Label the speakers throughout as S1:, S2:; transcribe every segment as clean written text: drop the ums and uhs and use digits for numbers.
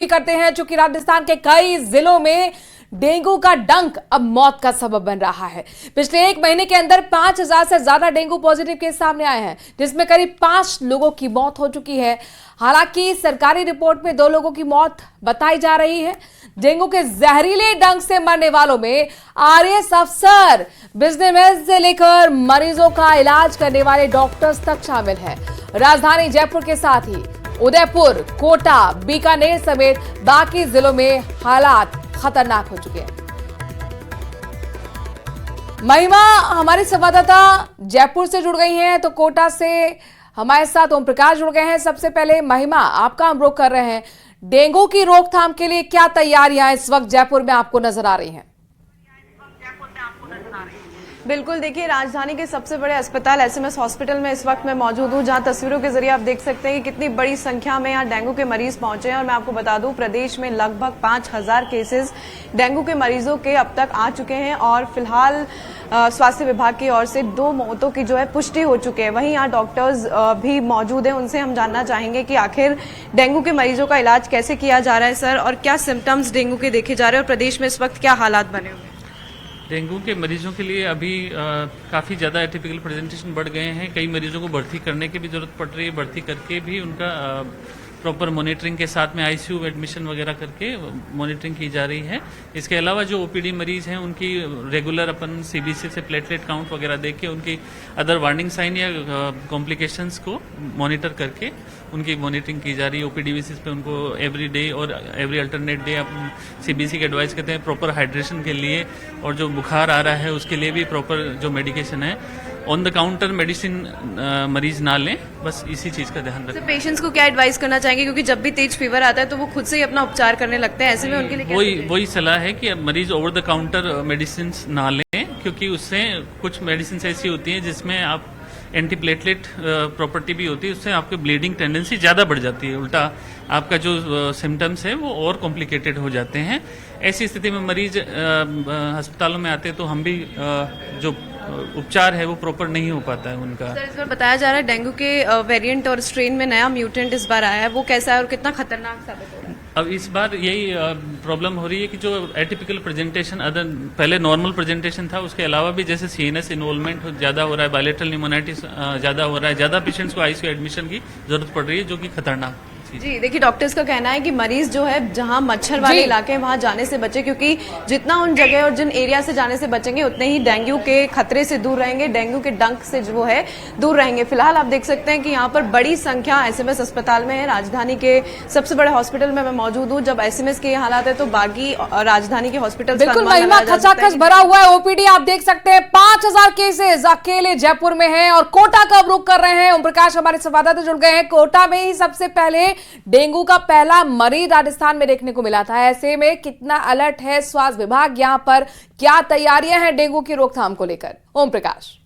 S1: करते हैं, चूंकि राजस्थान के कई जिलों में डेंगू का डंक अब मौत का सबब बन रहा है। पिछले एक महीने के अंदर 5000 से ज्यादा डेंगू पॉजिटिव केस सामने आए हैं, जिसमें करीब 5 लोगों की मौत हो चुकी है। हालांकि सरकारी रिपोर्ट में 2 लोगों की मौत बताई जा रही है। डेंगू के जहरीले डंक से मरने वालों में आरएएस अफसर, बिजनेसमैन से लेकर मरीजों का इलाज करने वाले डॉक्टर्स तक शामिल हैं। राजधानी जयपुर के साथ ही उदयपुर, कोटा, बीकानेर समेत बाकी जिलों में हालात खतरनाक हो चुके हैं। महिमा हमारी संवाददाता जयपुर से जुड़ गई हैं, तो कोटा से हमारे साथ ओम प्रकाश जुड़ गए हैं। सबसे पहले महिमा, आपका हम रुख कर रहे हैं, डेंगू की रोकथाम के लिए क्या तैयारियां इस वक्त जयपुर में आपको नजर आ रही हैं?
S2: बिल्कुल, देखिए राजधानी के सबसे बड़े अस्पताल एसएमएस हॉस्पिटल में इस वक्त मैं मौजूद हूं, जहां तस्वीरों के जरिए आप देख सकते हैं कि कितनी बड़ी संख्या में यहां डेंगू के मरीज पहुंचे हैं। और मैं आपको बता दूं, प्रदेश में लगभग 5000 केसेस डेंगू के मरीजों के अब तक आ चुके हैं और फिलहाल स्वास्थ्य विभाग की ओर से 2 मौतों की जो है पुष्टि हो चुकी है। वहीं यहाँ डॉक्टर्स भी मौजूद हैं, उनसे हम जानना चाहेंगे कि आखिर डेंगू के मरीजों का इलाज कैसे किया जा रहा है सर, और क्या सिम्टम्स डेंगू के देखे जा रहे हैं और प्रदेश में इस वक्त क्या हालात बने हुए हैं?
S3: डेंगू के मरीजों के लिए अभी काफ़ी ज़्यादा एटिपिकल प्रेजेंटेशन बढ़ गए हैं। कई मरीजों को भर्ती करने की भी जरूरत पड़ रही है। भर्ती करके भी उनका प्रॉपर मॉनिटरिंग के साथ में आईसीयू एडमिशन वगैरह करके मॉनिटरिंग की जा रही है। इसके अलावा जो ओपीडी मरीज हैं, उनकी रेगुलर अपन सीबीसी से प्लेटलेट काउंट वगैरह देख के उनकी अदर वार्निंग साइन या कॉम्प्लिकेशंस को मॉनिटर करके उनकी मॉनिटरिंग की जा रही है। ओपीडी बेसिस पे उनको एवरी डे और एवरी अल्टरनेट डे अपन सीबीसी के एडवाइस करते हैं प्रॉपर हाइड्रेशन के लिए, और जो बुखार आ रहा है उसके लिए भी प्रॉपर जो मेडिकेशन है ऑन द काउंटर मेडिसिन मरीज ना लें, बस इसी चीज का ध्यान रखें।
S2: पेशेंट्स को क्या एडवाइस करना चाहेंगे, क्योंकि जब भी तेज फीवर आता है तो वो खुद से ही अपना उपचार करने लगते हैं, ऐसे में उनके लिए
S3: वही सलाह है कि मरीज ओवर द काउंटर मेडिसिन ना लें, क्योंकि उससे कुछ मेडिसिन ऐसी होती हैं जिसमें आप एंटीप्लेटलेट प्रॉपर्टी भी होती है, उससे आपकी ब्लीडिंग टेंडेंसी ज्यादा बढ़ जाती है। उल्टा आपका जो सिम्टम्स है वो और कॉम्प्लिकेटेड हो जाते हैं। ऐसी स्थिति में मरीज अस्पतालों में आते हैं तो हम भी जो उपचार है वो प्रॉपर नहीं हो पाता है उनका।
S2: सर, इस बार बताया जा रहा है डेंगू के वेरिएंट और स्ट्रेन में नया म्यूटेंट इस बार आया है, वो कैसा है और कितना खतरनाक साबित हो रहा है?
S3: अब इस बार यही प्रॉब्लम हो रही है कि जो एटिपिकल प्रेजेंटेशन पहले नॉर्मल प्रेजेंटेशन था, उसके अलावा भी जैसे सीएनएस इन्वॉल्वमेंट ज्यादा हो रहा है, बायलेटरल न्यूमोनाइटिस ज्यादा हो रहा है, ज्यादा पेशेंट्स को आईसीयू एडमिशन की जरूरत पड़ रही है, जो कि खतरनाक।
S2: जी, देखिए डॉक्टर्स का कहना है कि मरीज जो है जहां मच्छर वाले इलाके हैं वहां जाने से बचे, क्योंकि जितना उन जगह और जिन एरिया से जाने से बचेंगे उतने ही डेंगू के खतरे से दूर रहेंगे, डेंगू के डंक से जो है दूर रहेंगे। फिलहाल आप देख सकते हैं कि यहाँ पर बड़ी संख्या एसएमएस अस्पताल में है। राजधानी के सबसे बड़े हॉस्पिटल में मैं मौजूद हूँ। जब एसएमएस के हालात है तो बाकी राजधानी के हॉस्पिटल
S1: बिल्कुल महिमा खचाखच भरा हुआ है। ओपीडी आप देख सकते हैं 5000 केसेज अकेले जयपुर में है। और कोटा का रुख कर रहे हैं, ओम प्रकाश हमारे संवाददाता जुड़ गए हैं। कोटा में ही सबसे पहले डेंगू का पहला मरीज राजस्थान में देखने को मिला था। ऐसे में कितना अलर्ट है स्वास्थ्य विभाग, यहां पर क्या तैयारियां हैं डेंगू की रोकथाम को लेकर? ओम प्रकाश,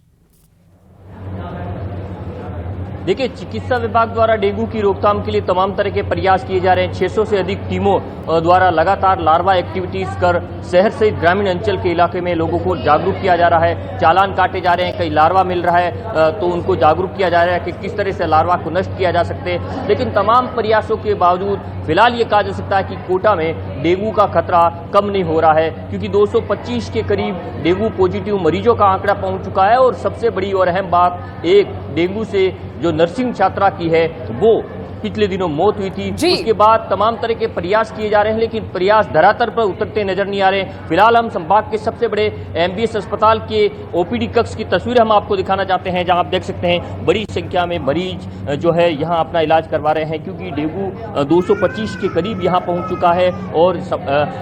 S4: देखिए, चिकित्सा विभाग द्वारा डेंगू की रोकथाम के लिए तमाम तरह के प्रयास किए जा रहे हैं। 600 से अधिक टीमों द्वारा लगातार लार्वा एक्टिविटीज कर शहर सहित ग्रामीण अंचल के इलाके में लोगों को जागरूक किया जा रहा है। चालान काटे जा रहे हैं, कई लार्वा मिल रहा है तो उनको जागरूक किया जा रहा है कि किस तरह से लार्वा को नष्ट किया जा सकते हैं। लेकिन तमाम प्रयासों के बावजूद फिलहाल ये कहा जा सकता है कि कोटा में डेंगू का खतरा कम नहीं हो रहा है, क्योंकि 225 के करीब डेंगू पॉजिटिव मरीजों का आंकड़ा पहुंच चुका है। और सबसे बड़ी और अहम बात, एक डेंगू से जो नर्सिंग छात्रा की है वो पिछले दिनों मौत हुई थी। उसके बाद तमाम तरह के प्रयास किए जा रहे हैं, लेकिन प्रयास धरातल पर उतरते नजर नहीं आ रहे। फिलहाल हम संभाग के सबसे बड़े एमबीएस अस्पताल के ओपीडी कक्ष की तस्वीर हम आपको दिखाना चाहते हैं, जहां आप देख सकते हैं बड़ी संख्या में मरीज जो है यहां अपना इलाज करवा रहे हैं, क्योंकि डेंगू 225 के करीब यहां पहुंच चुका है। और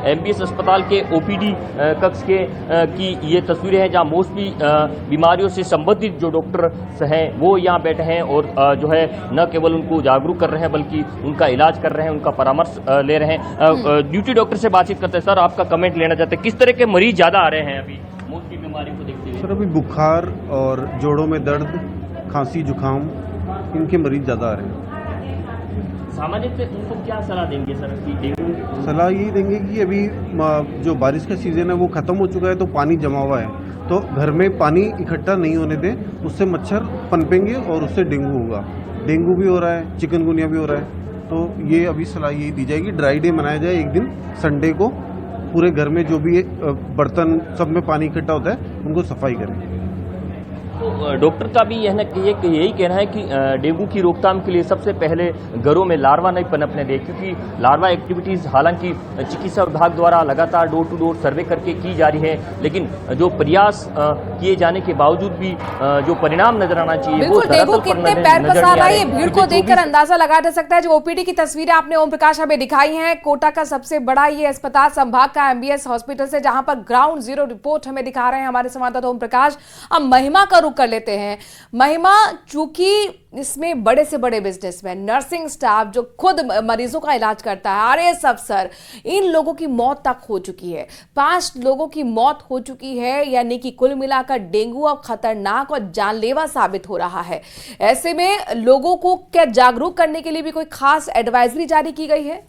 S4: एमबीएस अस्पताल के ओपीडी कक्ष के की ये तस्वीरें हैं, जहाँ मोस्टली बीमारियों से संबंधित जो डॉक्टर हैं वो यहाँ बैठे हैं और जो है न केवल उनको जागरूक कर रहे हैं बल्कि उनका इलाज कर रहे हैं, उनका परामर्श ले रहे हैं। ड्यूटी डॉक्टर से बातचीत करते हैं। सर, आपका कमेंट लेना चाहते हैं, किस तरह के मरीज ज्यादा आ रहे हैं अभी मोस्टली बीमारी को देखते हुए?
S5: सर, अभी बुखार और जोड़ों में दर्द, खांसी, जुकाम, इनके मरीज ज्यादा आ रहे हैं।
S4: सामान्य से उनको क्या सलाह देंगे सर? डेंगू
S5: सलाह यही देंगे कि अभी जो बारिश का सीजन है वो खत्म हो चुका है, तो पानी जमा हुआ है, तो घर में पानी इकट्ठा नहीं होने दें, उससे मच्छर पनपेंगे और उससे डेंगू होगा। डेंगू भी हो रहा है, चिकनगुनिया भी हो रहा है, तो ये अभी सलाह यही दी जाएगी, ड्राई डे मनाया जाए एक दिन संडे को, पूरे घर में जो भी बर्तन सब में पानी इकट्ठा होता है उनको सफाई करें।
S4: तो डॉक्टर का भी यही कहना है कि डेंगू की रोकथाम के लिए सबसे पहले घरों में लार्वा नहीं पनपने दें, क्योंकि लार्वा एक्टिविटीज हालांकि चिकित्सा विभाग द्वारा लगातार डोर टू डोर सर्वे करके की जा रही है, लेकिन जो प्रयास किए जाने के बावजूद भी जो परिणाम नजर आना चाहिए वो
S1: डेंगू कितने पैर पसार रहा है, भीड़ को देखकर अंदाजा लगाया जा सकता है। जो ओपीडी की तस्वीरें आपने ओम प्रकाश हमें दिखाई हैं, कोटा का सबसे बड़ा ये अस्पताल संभाग का एमबीएस हॉस्पिटल से, जहां पर ग्राउंड जीरो रिपोर्ट हमें दिखा रहे हैं हमारे संवाददाता ओम प्रकाश। अब महिमा का कर लेते हैं। महिमा, चूंकि इसमें बड़े से बड़े बिजनेसमैन, नर्सिंग स्टाफ जो खुद मरीजों का इलाज करता है, आरएएस अफसर, इन लोगों की मौत तक हो चुकी है। 5 लोगों की मौत हो चुकी है, यानी कि कुल मिलाकर डेंगू अब खतरनाक और जानलेवा साबित हो रहा है। ऐसे में लोगों को क्या जागरूक करने के लिए भी कोई खास एडवाइजरी जारी की गई है?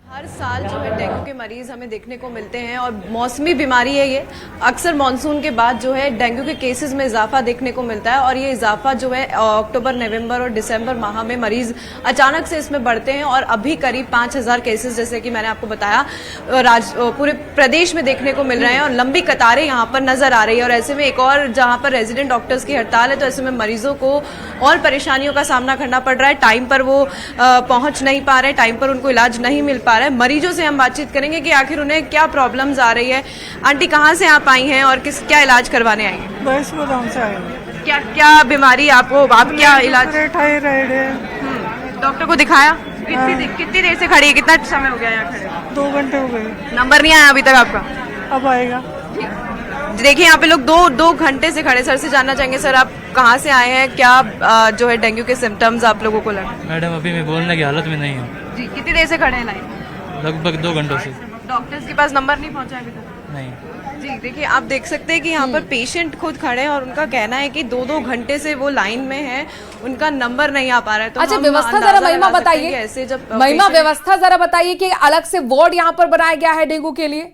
S2: हर साल जो है डेंगू के मरीज हमें देखने को मिलते हैं और मौसमी बीमारी है ये। अक्सर मानसून के बाद जो है डेंगू के केसेस में इजाफा देखने को मिलता है और ये इजाफा जो है अक्टूबर, नवंबर और दिसंबर माह में मरीज अचानक से इसमें बढ़ते हैं और अभी करीब 5000 केसेस, जैसे कि मैंने आपको बताया, पूरे प्रदेश में देखने को मिल रहे हैं और लंबी कतारें यहाँ पर नजर आ रही है। और ऐसे में एक और जहाँ पर रेजिडेंट डॉक्टर्स की हड़ताल है, तो ऐसे में मरीजों को और परेशानियों का सामना करना पड़ रहा है। टाइम पर वो पहुंच नहीं पा रहे, टाइम पर उनको इलाज नहीं मिल पा रहा है। मरीजों से हम बातचीत करेंगे कि आखिर उन्हें क्या प्रॉब्लम्स आ रही है। आंटी, कहाँ से आप आई हैं और क्या इलाज करवाने आई हैं?
S6: गोदाम से आई हूँ।
S2: क्या बीमारी आपको, आप क्या इलाज?
S6: थायराइड है।
S2: डॉक्टर को दिखाया? कितनी देर से खड़ी है, कितना समय हो गया यहाँ खड़े?
S6: 2 घंटे हो गए।
S2: नंबर नहीं आया अभी तक आपका?
S6: अब आएगा।
S2: देखिए यहाँ पे लोग दो घंटे से खड़े। सर से जानना चाहेंगे, सर आप कहाँ से आए हैं, क्या जो है डेंगू के सिम्टम्स आप लोगों को लगे?
S7: मैडम, अभी मैं बोलने की हालत में नहीं हूँ।
S2: जी, कितनी देर से खड़े हैं लाइन?
S7: लगभग 2 घंटों से।
S2: डॉक्टर्स के पास नंबर नहीं पहुँचा अभी तक?
S7: नहीं।
S2: जी, देखिए आप देख सकते हैं कि यहाँ पर पेशेंट खुद खड़े हैं और उनका कहना है कि 2 घंटे से वो लाइन में है, उनका नंबर नहीं आ पा रहा है। तो
S1: अच्छा, व्यवस्था जरा महिमा बताइए,
S2: ऐसे जब
S1: महिमा व्यवस्था जरा बताइए कि अलग से वार्ड यहाँ पर बनाया गया है डेंगू के लिए?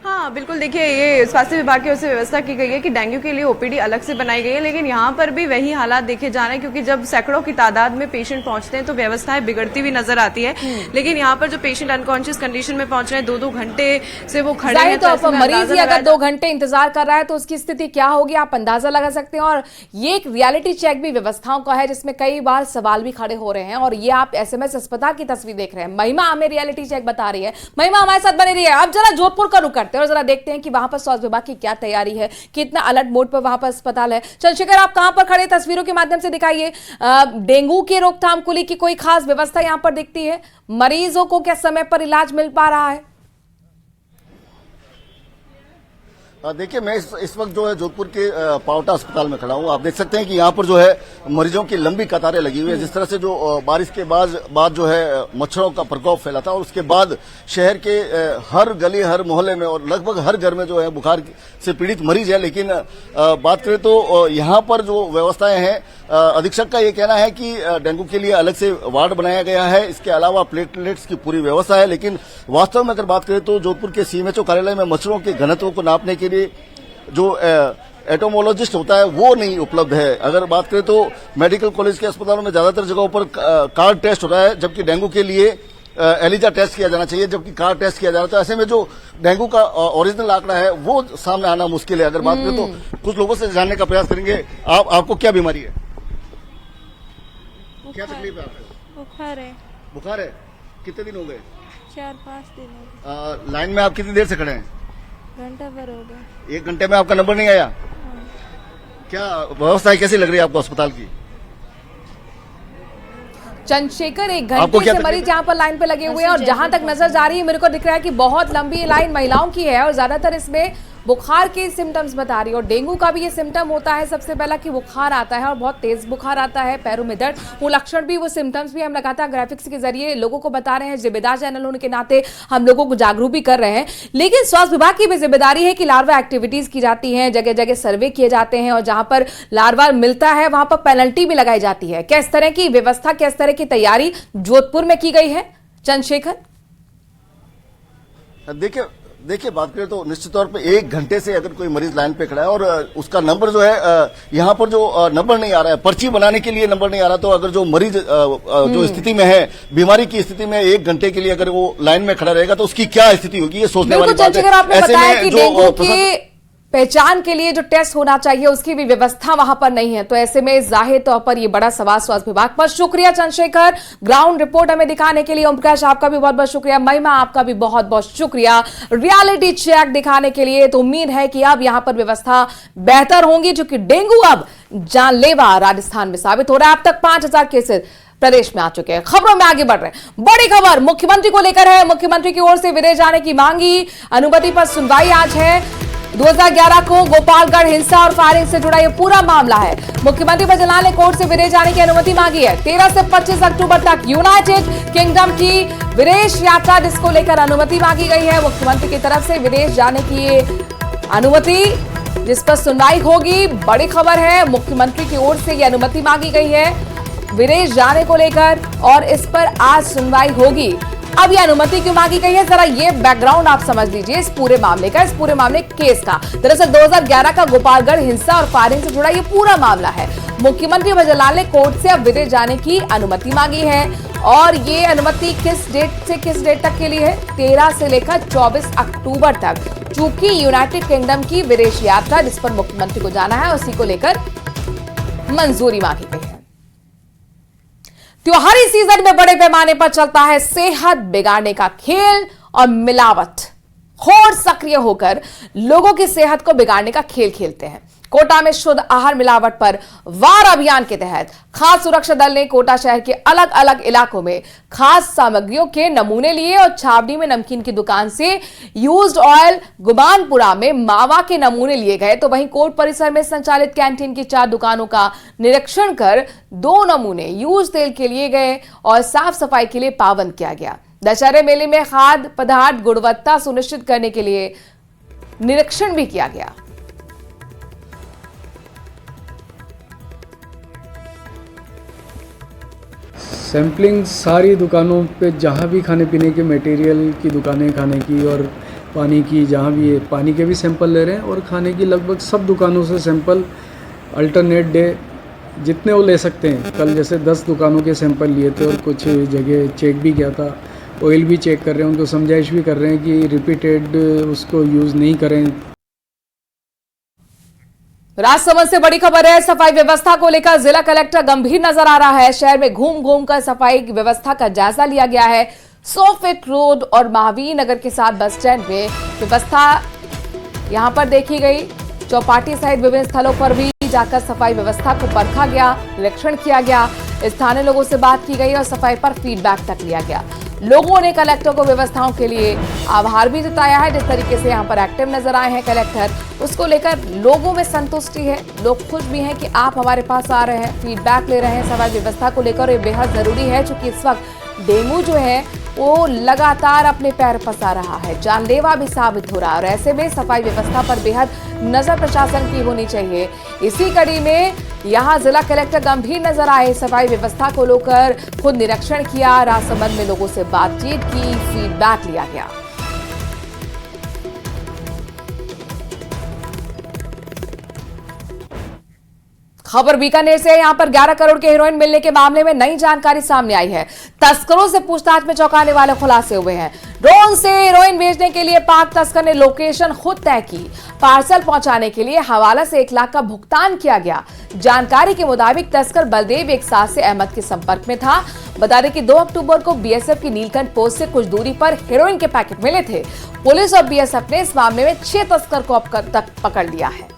S2: हाँ बिल्कुल, देखिए ये स्वास्थ्य विभाग की ओर से व्यवस्था की गई है कि डेंगू के लिए ओपीडी अलग से बनाई गई है, लेकिन यहाँ पर भी वही हालात देखे जा रहे हैं, क्योंकि जब सैकड़ों की तादाद में पेशेंट पहुंचते हैं तो व्यवस्थाएं बिगड़ती हुई नजर आती है। लेकिन यहाँ पर जो पेशेंट अनकॉन्शियस कंडीशन में पहुंच रहे हैं, 2 घंटे से वो खड़े हैं,
S1: तो मरीज ही अगर 2 घंटे इंतजार कर रहा है तो उसकी स्थिति क्या होगी, आप अंदाजा लगा सकते हैं। और ये एक रियलिटी चेक भी व्यवस्थाओं का है, जिसमें कई बार सवाल भी खड़े हो रहे हैं। और ये आप एसएमएस अस्पताल की तस्वीर देख रहे हैं, महिमा हमें रियलिटी चेक बता रही है। महिमा हमारे साथ बने रही है। अब जरा जोधपुर का रुख करते हैं और जरा देखते हैं कि वहां पर स्वास्थ्य विभाग की क्या तैयारी है, कितना अलर्ट मोड पर वहां पर अस्पताल है। चंद्रशेखर, आप कहां पर खड़े, तस्वीरों के माध्यम से दिखाइए। डेंगू की रोकथाम को लेकर कोई खास व्यवस्था यहां पर दिखती है? मरीजों को क्या समय पर इलाज मिल पा रहा है?
S8: देखिए, मैं इस वक्त जो है जोधपुर के पावटा अस्पताल में खड़ा हूँ। आप देख सकते हैं कि यहाँ पर जो है मरीजों की लंबी कतारें लगी हुई है। जिस तरह से जो बारिश के बाद जो है मच्छरों का प्रकोप फैला था और उसके बाद शहर के हर गली, हर मोहल्ले में और लगभग हर घर में जो है बुखार से पीड़ित मरीज है। लेकिन बात करें तो यहाँ पर जो व्यवस्थाएं हैं, अधीक्षक का ये कहना है कि डेंगू के लिए अलग से वार्ड बनाया गया है, इसके अलावा प्लेटलेट्स की पूरी व्यवस्था है। लेकिन वास्तव में अगर बात करें तो जोधपुर के सीएमएचओ कार्यालय में मच्छरों के घनत्व को नापने के लिए जो एटोमोलॉजिस्ट होता है वो नहीं उपलब्ध है। अगर बात करें तो मेडिकल कॉलेज के अस्पतालों में ज्यादातर जगहों पर कार्ड टेस्ट हो रहा है, जबकि डेंगू के लिए एलिजा टेस्ट किया जाना चाहिए, जबकि कार्ड टेस्ट किया जा रहा था। ऐसे में जो डेंगू का ओरिजिनल आंकड़ा है वो सामने आना मुश्किल है। अगर बात करें तो कुछ लोगों से जानने का प्रयास करेंगे। आपको क्या बीमारी है, क्या तकलीफ है आपको? बुखार है। कितने दिन हो गए?
S6: 4-5 दिन हो गए।
S8: लाइन में आप कितनी देर से खड़े हैं?
S6: घंटा भर हो गया।
S8: 1 घंटे में आपका नंबर नहीं आया? क्या व्यवस्था कैसी लग रही है आपको अस्पताल की?
S1: चंद्रशेखर, 1 घंटे से मरीज यहाँ पर लाइन पे लगे हुए हैं और जहां तक नजर जा रही है मेरे को दिख रहा है कि बहुत लंबी लाइन महिलाओं की है और ज्यादातर इसमें बुखार के सिम्टम्स बता रही है। और डेंगू का भी ये सिम्टम होता है सबसे पहला कि बुखार आता है और बहुत तेज बुखार आता है, पैरों में दर्द, वो लक्षण भी, वो सिम्टम्स भी हम लगातार ग्राफिक्स के जरिए लोगों को बता रहे हैं। जिम्मेदार चैनल होने के नाते हम लोगों को जागरूक भी कर रहे हैं। लेकिन स्वास्थ्य विभाग की भी जिम्मेदारी है कि लार्वा एक्टिविटीज की जाती है, जगह जगह सर्वे किए जाते हैं और जहां पर लार्वा मिलता है वहां पर पेनल्टी भी लगाई जाती है। किस तरह की व्यवस्था, किस तरह की तैयारी जोधपुर में की गई है? चंद्रशेखर,
S8: देखिए देखिए, बात करें तो निश्चित तौर पे 1 घंटे से अगर कोई मरीज लाइन पे खड़ा है और उसका नंबर जो है यहाँ पर जो नंबर नहीं आ रहा है, पर्ची बनाने के लिए नंबर नहीं आ रहा, तो अगर जो मरीज जो स्थिति में है, बीमारी की स्थिति में 1 घंटे के लिए अगर वो लाइन में खड़ा रहेगा तो उसकी क्या स्थिति होगी, ये सोचने वाली बात है।
S1: आपने बताया कि डेंगू
S8: जो
S1: की पहचान के लिए जो टेस्ट होना चाहिए उसकी भी व्यवस्था वहां पर नहीं है, तो ऐसे में जाहिर तौर पर ये बड़ा सवाल स्वास्थ्य विभाग पर। शुक्रिया चंद्रशेखर, ग्राउंड रिपोर्ट हमें दिखाने के लिए। ओम प्रकाश, आपका भी बहुत बहुत शुक्रिया। महिमा, आपका भी बहुत बहुत शुक्रिया रियलिटी चेक दिखाने के लिए। तो उम्मीद है कि अब यहां पर व्यवस्था बेहतर होंगी, क्योंकि डेंगू अब जानलेवा राजस्थान में साबित हो रहा है। अब तक 5000 केसेस प्रदेश में आ चुके हैं। खबरों में आगे बढ़ रहे हैं, बड़ी खबर मुख्यमंत्री को लेकर है। मुख्यमंत्री की ओर से विदेश जाने की मांगी, अनुमति पर सुनवाई आज है। 2011 को गोपालगढ़ हिंसा और फायरिंग से जुड़ा यह पूरा मामला है। मुख्यमंत्री भजनलाल ने कोर्ट से विदेश जाने की अनुमति मांगी है। 13 से 25 अक्टूबर तक यूनाइटेड किंगडम की विदेश यात्रा, जिसको लेकर अनुमति मांगी गई है। मुख्यमंत्री की तरफ से विदेश जाने की ये अनुमति, जिस पर सुनवाई होगी। बड़ी खबर है, मुख्यमंत्री की ओर से यह अनुमति मांगी गई है विदेश जाने को लेकर, और इस पर आज सुनवाई होगी। अब ये अनुमति क्यों मांगी गई है, जरा ये बैकग्राउंड आप समझ लीजिए इस पूरे मामले का, इस पूरे मामले केस का। दरअसल 2011 का गोपालगढ़ हिंसा और फायरिंग से जुड़ा ये पूरा मामला है। मुख्यमंत्री भजनलाल ने कोर्ट से अब विदेश जाने की अनुमति मांगी है, और ये अनुमति किस डेट से किस डेट तक के लिए है, 13 से लेकर 24 अक्टूबर तक। चूंकि यूनाइटेड किंगडम की विदेश यात्रा जिस पर मुख्यमंत्री को जाना है, उसी को लेकर मंजूरी मांगी गई है। त्योहारी सीजन में बड़े पैमाने पर चलता है सेहत बिगाड़ने का खेल और मिलावट। खोर सक्रिय होकर लोगों की सेहत को बिगाड़ने का खेल खेलते हैं। कोटा में शुद्ध आहार मिलावट पर वार अभियान के तहत खास सुरक्षा दल ने कोटा शहर के अलग अलग इलाकों में खास सामग्रियों के नमूने लिए, और छावनी में नमकीन की दुकान से यूज्ड ऑयल, गुमानपुरा में मावा के नमूने लिए गए। तो वहीं कोर्ट परिसर में संचालित कैंटीन की 4 दुकानों का निरीक्षण कर 2 नमूने यूज तेल के लिए गए और साफ सफाई के लिए पाबंद किया गया। दशहरे मेले में खाद्य पदार्थ गुणवत्ता सुनिश्चित करने के लिए निरीक्षण भी किया गया।
S9: सैम्पलिंग सारी दुकानों पे, जहाँ भी खाने पीने के मटेरियल की दुकानें, खाने की और पानी की, जहाँ भी है पानी के भी सैंपल ले रहे हैं, और खाने की लगभग सब दुकानों से सैंपल अल्टरनेट डे जितने वो ले सकते हैं। कल जैसे 10 दुकानों के सैंपल लिए थे, और कुछ जगह चेक भी किया था। ऑयल भी चेक कर रहे हैं, उनको समझाइश भी कर रहे हैं कि रिपीटेड उसको यूज़ नहीं करें।
S1: राजसमंद से बड़ी खबर है, सफाई व्यवस्था को लेकर जिला कलेक्टर गंभीर नजर आ रहा है। शहर में घूम घूम कर सफाई व्यवस्था का जायजा लिया गया है। 100 फीट रोड और महावीर नगर के साथ बस स्टैंड में व्यवस्था यहां पर देखी गई। चौपाटी सहित विभिन्न स्थलों पर भी जाकर सफाई व्यवस्था को परखा गया, निरीक्षण किया गया, स्थानीय लोगों से बात की गई और सफाई पर फीडबैक तक लिया गया। लोगों ने कलेक्टर को व्यवस्थाओं के लिए आभार भी जताया है। जिस तरीके से यहां पर एक्टिव नजर आए हैं कलेक्टर, उसको लेकर लोगों में संतुष्टि है। लोग खुश भी हैं कि आप हमारे पास आ रहे हैं, फीडबैक ले रहे हैं सफाई व्यवस्था को लेकर। ये बेहद जरूरी है, क्योंकि इस वक्त डेंगू जो है वो लगातार अपने पैर पसा रहा है, जानलेवा भी साबित हो रहा है, और ऐसे में सफाई व्यवस्था पर बेहद नजर प्रशासन की होनी चाहिए। इसी कड़ी में यहां जिला कलेक्टर गंभीर नजर आए, सफाई व्यवस्था को लेकर खुद निरीक्षण किया, राजसमंद में लोगों से बातचीत की, फीडबैक लिया गया। खबर बीकानेर से, यहां पर 11 करोड़ के हेरोइन मिलने के मामले में नई जानकारी सामने आई है। तस्करों से पूछताछ में चौंकाने वाले खुलासे हुए हैं। ड्रोन से हेरोइन भेजने के लिए पाक तस्कर ने लोकेशन खुद तय की। पार्सल पहुंचाने के लिए हवाला से 1 लाख का भुगतान किया गया। जानकारी के मुताबिक तस्कर बलदेव एक साथ से अहमद के संपर्क में था। बता दें कि 2 अक्टूबर को बीएसएफ की नीलकंठ पोस्ट से कुछ दूरी पर हेरोइन के पैकेट मिले थे। पुलिस और बीएसएफ ने इस मामले में 6 तस्कर को अब तक पकड़ लिया है।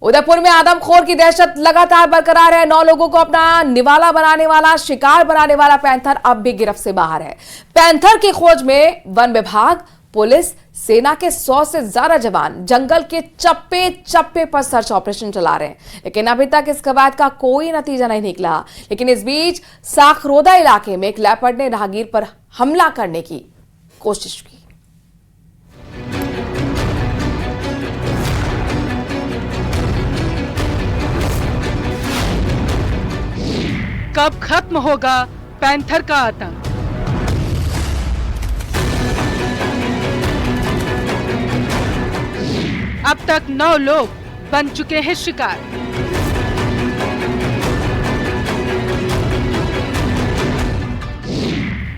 S1: उदयपुर में आदमखोर की दहशत लगातार बरकरार है। 9 लोगों को अपना निवाला बनाने वाला, शिकार बनाने वाला पैंथर अब भी गिरफ्त से बाहर है। पैंथर की खोज में वन विभाग, पुलिस, सेना के 100 से ज्यादा जवान जंगल के चप्पे चप्पे पर सर्च ऑपरेशन चला रहे हैं, लेकिन अभी तक इस कवायद का कोई नतीजा नहीं निकला। लेकिन इस बीच साखरोदा इलाके में एक लेपर्ड ने राहगीर पर हमला करने की कोशिश की।
S10: कब खत्म होगा पैंथर का आतंक? अब तक 9 लोग बन चुके हैं शिकार।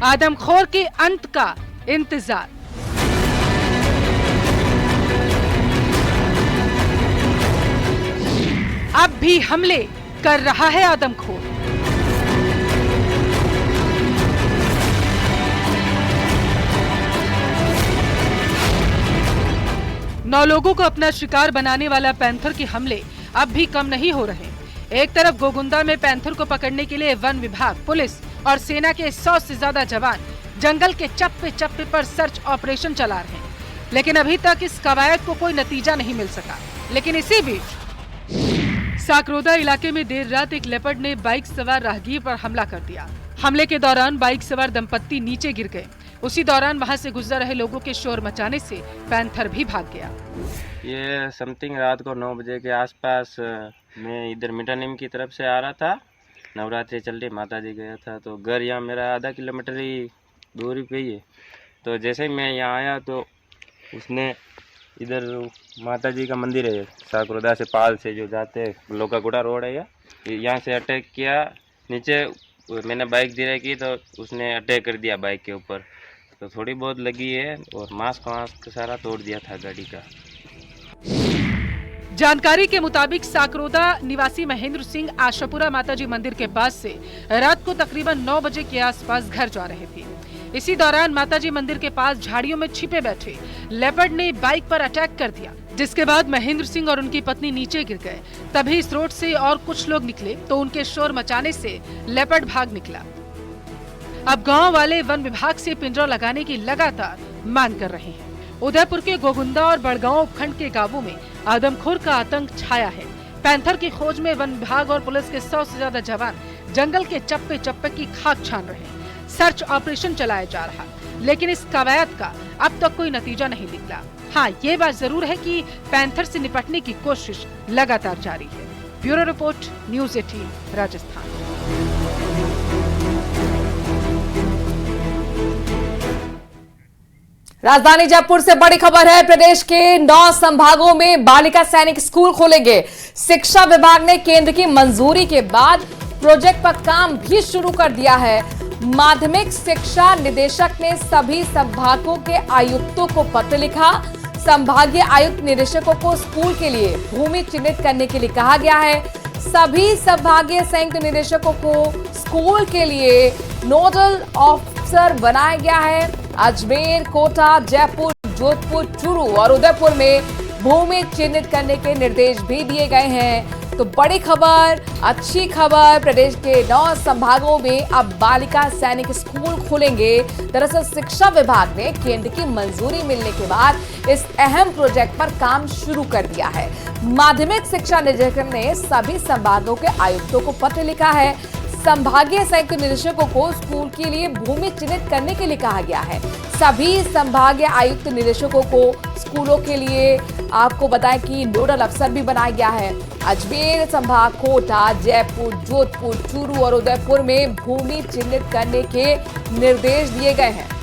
S10: आदमखोर के अंत का इंतजार। अब भी हमले कर रहा है आदमखोर। नौ लोगों को अपना शिकार बनाने वाला पैंथर के हमले अब भी कम नहीं हो रहे। एक तरफ गोगुंदा में पैंथर को पकड़ने के लिए वन विभाग, पुलिस और सेना के 100 से ज्यादा जवान जंगल के चप्पे चप्पे पर सर्च ऑपरेशन चला रहे हैं, लेकिन अभी तक इस कवायद को कोई नतीजा नहीं मिल सका। लेकिन इसी बीच साकरोदा इलाके में देर रात एक लेपर्ड ने बाइक सवार राहगीर पर हमला कर दिया। हमले के दौरान बाइक सवार दंपत्ति नीचे गिर गए। उसी दौरान वहां से गुजर रहे लोगों के शोर मचाने से पैंथर भी भाग गया।
S11: ये समथिंग रात को 9 बजे के आसपास मैं इधर मिठानीम की तरफ से आ रहा था। नवरात्रि चल रही, माता जी गया था, तो घर यहाँ मेरा आधा किलोमीटर ही दूरी पे ही है। तो जैसे ही मैं यहाँ आया तो उसने इधर माता जी का मंदिर है साकरोदा से पाल से जो जाते लोकागुड़ा रोड है, यहाँ से अटैक किया। नीचे मैंने बाइक धीरे की तो उसने अटैक कर दिया बाइक के ऊपर, तो थोड़ी बहुत लगी है और मास्क सारा तोड़ दिया था गाड़ी का।
S10: जानकारी के मुताबिक साकरोदा निवासी महेंद्र सिंह आशापुरा माताजी मंदिर के पास से रात को तकरीबन 9 बजे के आसपास घर जा रहे थे। इसी दौरान माताजी मंदिर के पास झाड़ियों में छिपे बैठे लेपर्ड ने बाइक पर अटैक कर दिया, जिसके बाद महेंद्र सिंह और उनकी पत्नी नीचे गिर गए। तभी इस रोड से और कुछ लोग निकले तो उनके शोर मचाने से लेपर्ड भाग निकला। अब गांव वाले वन विभाग से पिंजरा लगाने की लगातार मांग कर रहे हैं। उदयपुर के गोगुंदा और बड़गांव उपखंड के गांवों में आदमखोर का आतंक छाया है। पैंथर की खोज में वन विभाग और पुलिस के 100 से ज्यादा जवान जंगल के चप्पे चप्पे की खाक छान रहे हैं। सर्च ऑपरेशन चलाया जा रहा, लेकिन इस कवायद का अब तक कोई नतीजा नहीं निकला। हाँ, ये बात जरूर है कि पैंथर से निपटने की कोशिश लगातार जारी है। Bureau report, news 18 Rajasthan.
S1: राजधानी जयपुर से बड़ी खबर है। प्रदेश के 9 संभागों में बालिका सैनिक स्कूल खोलेंगे। शिक्षा विभाग ने केंद्र की मंजूरी के बाद प्रोजेक्ट पर काम भी शुरू कर दिया है। माध्यमिक शिक्षा निदेशक ने सभी संभागों के आयुक्तों को पत्र लिखा। संभागीय आयुक्त निदेशकों को स्कूल के लिए भूमि चिन्हित करने के लिए कहा गया है। सभी संभागीय संयुक्त निदेशकों को स्कूल के लिए नोडल ऑफिसर बनाया गया है। अजमेर, कोटा, जयपुर, जोधपुर, चूरू और उदयपुर में भूमि चिन्हित करने के निर्देश भी दिए गए हैं। तो बड़ी खबर, अच्छी खबर, प्रदेश के 9 संभागों में अब बालिका सैनिक स्कूल खुलेंगे। दरअसल शिक्षा विभाग ने केंद्र की मंजूरी मिलने के बाद इस अहम प्रोजेक्ट पर काम शुरू कर दिया है। माध्यमिक शिक्षा निदेशक ने सभी संभागों के आयुक्तों को पत्र लिखा है। संभागीय संयुक्त निदेशकों को स्कूल के लिए भूमि चिन्हित करने के लिए कहा गया है। सभी संभागीय आयुक्त निदेशकों को स्कूलों के लिए आपको बताएं कि नोडल अफसर भी बनाया गया है। अजमेर संभाग, कोटा, जयपुर, जोधपुर, चूरू और उदयपुर में भूमि चिन्हित करने के निर्देश दिए गए हैं।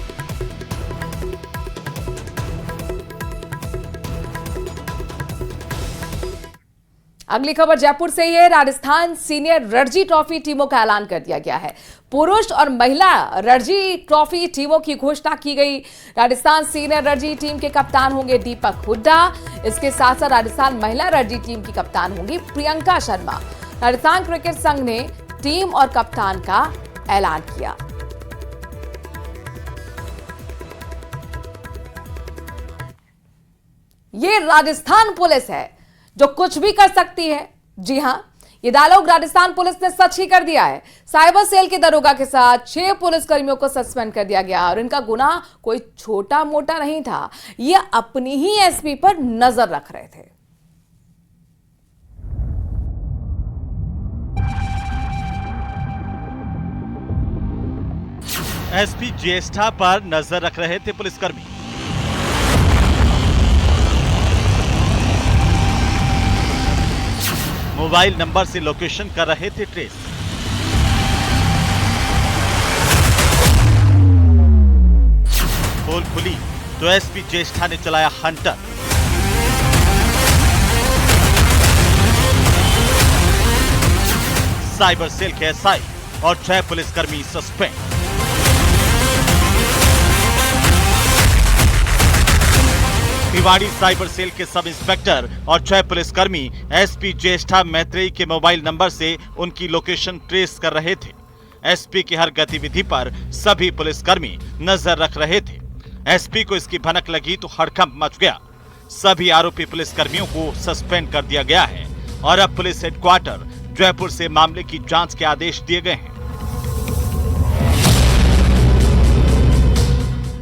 S1: अगली खबर जयपुर से ही है। राजस्थान सीनियर रणजी ट्रॉफी टीमों का ऐलान कर दिया गया है। पुरुष और महिला रणजी ट्रॉफी टीमों की घोषणा की गई। राजस्थान सीनियर रणजी टीम के कप्तान होंगे दीपक हुड्डा। इसके साथ साथ राजस्थान महिला रणजी टीम की कप्तान होंगी प्रियंका शर्मा। राजस्थान क्रिकेट संघ ने टीम और कप्तान का ऐलान किया। ये राजस्थान पुलिस है जो कुछ भी कर सकती है। जी हां, ये डायलॉग राजस्थान पुलिस ने सच ही कर दिया है। साइबर सेल के दरोगा के साथ 6 पुलिसकर्मियों को सस्पेंड कर दिया गया और इनका गुनाह कोई छोटा मोटा नहीं था। ये अपनी ही एसपी पर नजर रख रहे थे।
S12: एसपी ज्येष्ठा पर नजर रख रहे थे पुलिसकर्मी। मोबाइल नंबर से लोकेशन कर रहे थे ट्रेस। ली तो एसपी ज्येष्ठा ने चलाया हंटर। साइबर सेल के एसआई और 6 पुलिसकर्मी सस्पेंड। भिवाड़ी साइबर सेल के सब इंस्पेक्टर और 6 पुलिसकर्मी एसपी ज्येष्ठा मैत्रेयी के मोबाइल नंबर से उनकी लोकेशन ट्रेस कर रहे थे। एसपी की हर गतिविधि पर सभी पुलिसकर्मी नजर रख रहे थे। एसपी को इसकी भनक लगी तो हड़कंप मच गया। सभी आरोपी पुलिसकर्मियों को सस्पेंड कर दिया गया है और अब पुलिस हेडक्वार्टर जयपुर से मामले की जांच के आदेश दिए गए हैं।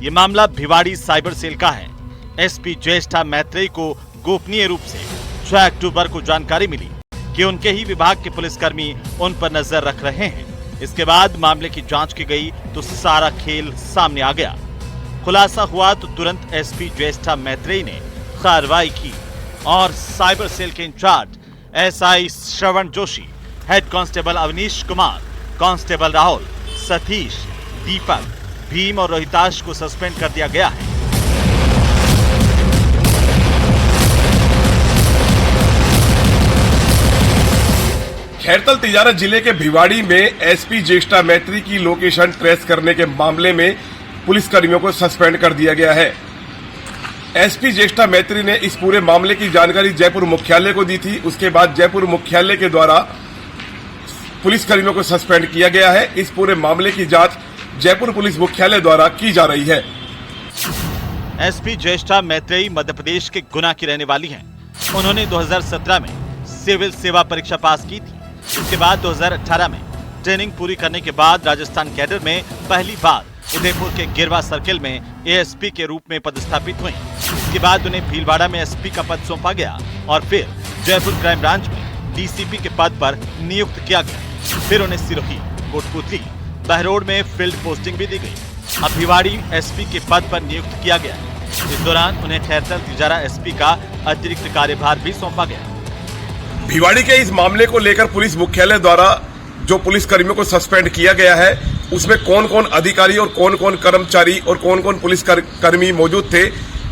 S12: ये मामला भिवाड़ी साइबर सेल का है। एसपी ज्येष्ठा मैत्रेयी को गोपनीय रूप से 6 अक्टूबर को जानकारी मिली कि उनके ही विभाग के पुलिसकर्मी उन पर नजर रख रहे हैं। इसके बाद मामले की जांच की गई तो सारा खेल सामने आ गया। खुलासा हुआ तो तुरंत एसपी ज्येष्ठा मैत्रेयी ने कार्रवाई की और साइबर सेल के incharge SI Shravan Joshi, head constable Avnish Kumar, constable Rahul, Satish, Deepak, Bhim और रोहिताश को सस्पेंड कर दिया गया है।
S13: खैरतल तिजारत जिले के भिवाड़ी में एसपी ज्येष्ठा मैत्रेयी की लोकेशन ट्रेस करने के मामले में पुलिसकर्मियों को सस्पेंड कर दिया गया है। एसपी ज्येष्ठा मैत्रेयी ने इस पूरे मामले की जानकारी जयपुर मुख्यालय को दी थी। उसके बाद जयपुर मुख्यालय के द्वारा पुलिसकर्मियों को सस्पेंड किया गया है। इस पूरे मामले की जांच जयपुर पुलिस मुख्यालय द्वारा की जा रही है।
S12: एसपी ज्येष्ठा मैत्रेयी मध्य प्रदेश के गुना की रहने वाली हैं। उन्होंने 2017 में सिविल सेवा परीक्षा पास की थी। इसके बाद 2018 में ट्रेनिंग पूरी करने के बाद राजस्थान कैडर में पहली बार उदयपुर के गिरवा सर्किल में एएसपी के रूप में पदस्थापित हुई। इसके बाद उन्हें भीलवाड़ा में एसपी का पद सौंपा गया और फिर जयपुर क्राइम ब्रांच में डीसीपी के पद पर नियुक्त किया गया। फिर उन्हें सिरोही, कोटपुतली, बहरोड में फील्ड पोस्टिंग भी दी गई। अब भिवाड़ी एसपी के पद पर नियुक्त किया गया। इस दौरान उन्हें खैरतल तिजारा एसपी का अतिरिक्त कार्यभार भी सौंपा गया।
S13: भिवाड़ी के इस मामले को लेकर पुलिस मुख्यालय द्वारा जो पुलिसकर्मियों को सस्पेंड किया गया है उसमें कौन कौन अधिकारी और कौन कौन कर्मचारी और कौन कौन पुलिसकर्मी मौजूद थे,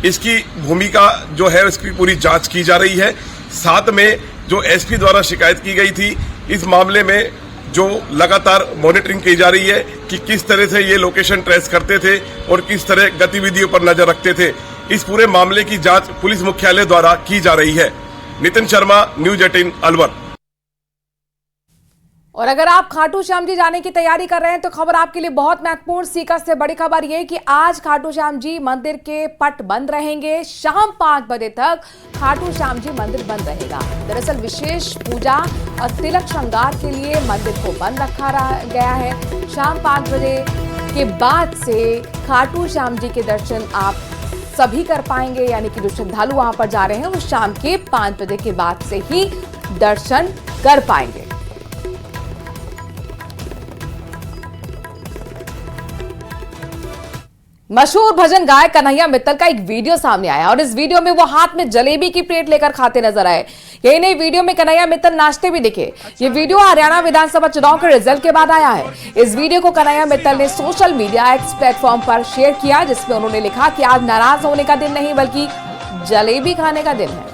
S13: इसकी भूमिका जो है उसकी पूरी जांच की जा रही है। साथ में जो एसपी द्वारा शिकायत की गई थी, इस मामले में जो लगातार मॉनिटरिंग की जा रही है कि किस तरह से ये लोकेशन ट्रेस करते थे और किस तरह गतिविधियों पर नजर रखते थे, इस पूरे मामले की जांच पुलिस मुख्यालय द्वारा की जा रही है। नितिन शर्मा, न्यूज 18 अलवर।
S1: और अगर आप खाटू श्याम जी जाने की तैयारी कर रहे हैं तो खबर आपके लिए बहुत महत्वपूर्ण। सीकर से बड़ी खबर यह कि आज खाटू श्याम जी मंदिर के पट बंद रहेंगे। शाम 5 बजे तक खाटू श्याम जी मंदिर बंद रहेगा। दरअसल विशेष पूजा और तिलक श्रृंगार के लिए मंदिर को बंद रखा गया है। शाम 5 बजे के बाद से खाटू श्याम जी के दर्शन आप सभी कर पाएंगे, यानी कि जो श्रद्धालु वहां पर जा रहे हैं वो शाम के 5 बजे के बाद से ही दर्शन कर पाएंगे। मशहूर भजन गायक कन्हैया मित्तल का एक वीडियो सामने आया और इस वीडियो में वो हाथ में जलेबी की प्लेट लेकर खाते नजर आए। यही नहीं, वीडियो में कन्हैया मित्तल नाचते भी दिखे। ये वीडियो हरियाणा विधानसभा चुनाव के रिजल्ट के बाद आया है। इस वीडियो को कन्हैया मित्तल ने सोशल मीडिया एक्स प्लेटफॉर्म पर शेयर किया, जिसमें उन्होंने लिखा कि आज नाराज होने का दिन नहीं बल्कि जलेबी खाने का दिन है।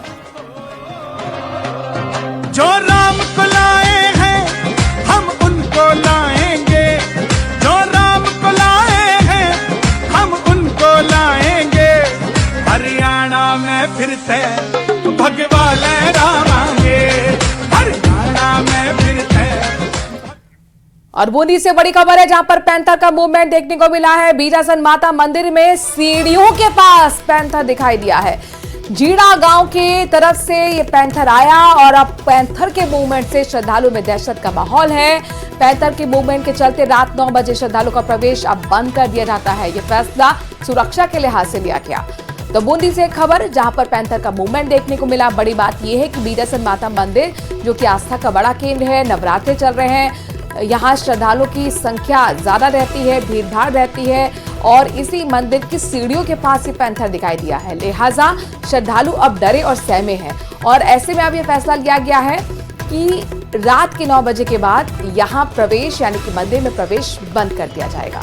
S14: जो राम को लाए हैं हम उनको लाएंगे, जो राम को लाए हैं हम उनको लाएंगे। हरियाणा में फिर से भगवा लहराएंगे, हरियाणा में फिर से।
S1: और बूंदी से बड़ी खबर है, जहां पर पैंथर का मूवमेंट देखने को मिला है। बीजासन माता मंदिर में सीढ़ियों के पास पैंथर दिखाई दिया है। जीड़ा गांव की तरफ से ये पैंथर आया और अब पैंथर के मूवमेंट से श्रद्धालु में दहशत का माहौल है। पैंथर के मूवमेंट के चलते रात 9 बजे श्रद्धालु का प्रवेश अब बंद कर दिया जाता है। ये फैसला सुरक्षा के लिहाज से लिया गया। तो बूंदी से खबर, जहां पर पैंथर का मूवमेंट देखने को मिला। बड़ी बात यह है कि बीजासन माता मंदिर जो कि आस्था का बड़ा केंद्र है, नवरात्रे चल रहे हैं, यहाँ श्रद्धालुओं की संख्या ज्यादा रहती है, भीड़भाड़ रहती है और इसी मंदिर की सीढ़ियों के पास ही पैंथर दिखाई दिया है। लिहाजा श्रद्धालु अब डरे और सहमे हैं और ऐसे में अब यह फैसला लिया गया है कि रात के 9 बजे के बाद यहाँ प्रवेश यानी कि मंदिर में प्रवेश बंद कर दिया जाएगा।